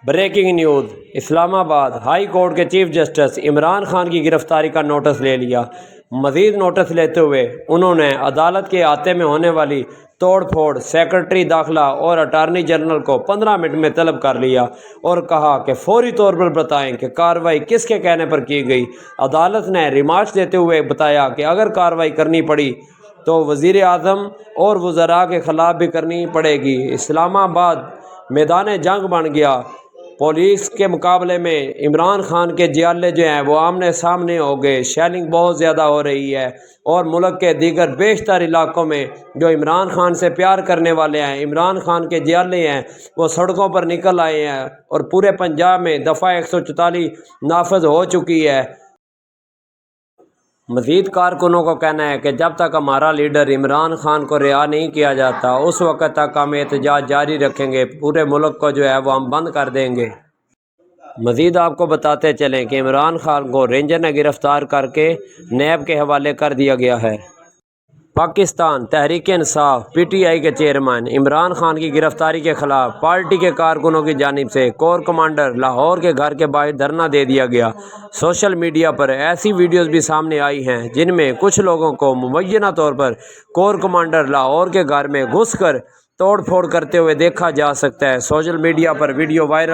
Breaking news, اسلام آباد high court کے chief justice Imran Khan کی گرفتاری کا نوٹس لے لیا۔ مزید نوٹس لیتے ہوئے انہوں نے عدالت کے احاطے میں ہونے والی توڑ پھوڑ سیکرٹری داخلہ اور اٹارنی جنرل کو 15 منٹ میں طلب کر لیا اور کہا کہ فوری طور پر بتائیں کہ کارروائی کس کے کہنے پر کی گئی۔ عدالت نے ریمارکس دیتے ہوئے بتایا کہ اگر کارروائی کرنی پڑی تو وزیر اعظم اور وزراء کے خلاف بھی کرنی پڑے گی۔ اسلام آباد میدان جنگ بن گیا۔ پولیس کے مقابلے میں عمران خان کے جیالے جو ہیں وہ آمنے سامنے ہو گئے۔ شیلنگ بہت زیادہ ہو رہی ہے اور ملک کے دیگر بیشتر علاقوں میں جو عمران خان سے پیار کرنے والے ہیں، عمران خان کے جیالے ہیں، وہ سڑکوں پر نکل آئے ہیں اور پورے پنجاب میں دفعہ 144 نافذ ہو چکی ہے۔ مزید کارکنوں کا کہنا ہے کہ جب تک ہمارا لیڈر عمران خان کو رہا نہیں کیا جاتا اس وقت تک ہم احتجاج جاری رکھیں گے، پورے ملک کو جو ہے وہ ہم بند کر دیں گے۔ مزید آپ کو بتاتے چلیں کہ عمران خان کو رینجر نے گرفتار کر کے نیب کے حوالے کر دیا گیا ہے۔ Pakistan Tehreek Insaf P T I کے چیئرمین عمران خان کی گرفتاری کے خلاف پارٹی کے کارکنوں کی جانب سے کور کمانڈر لاہور کے گھر کے باہر دھرنا دے دیا گیا۔ سوشل میڈیا پر ایسی ویڈیوز بھی سامنے آئی ہیں جن میں کچھ لوگوں کو مبینہ طور پر کور کمانڈر لاہور کے گھر میں گھس کر توڑ پھوڑ کرتے ہوئے دیکھا جا سکتا ہے۔ سوشل میڈیا پر ویڈیو وائرل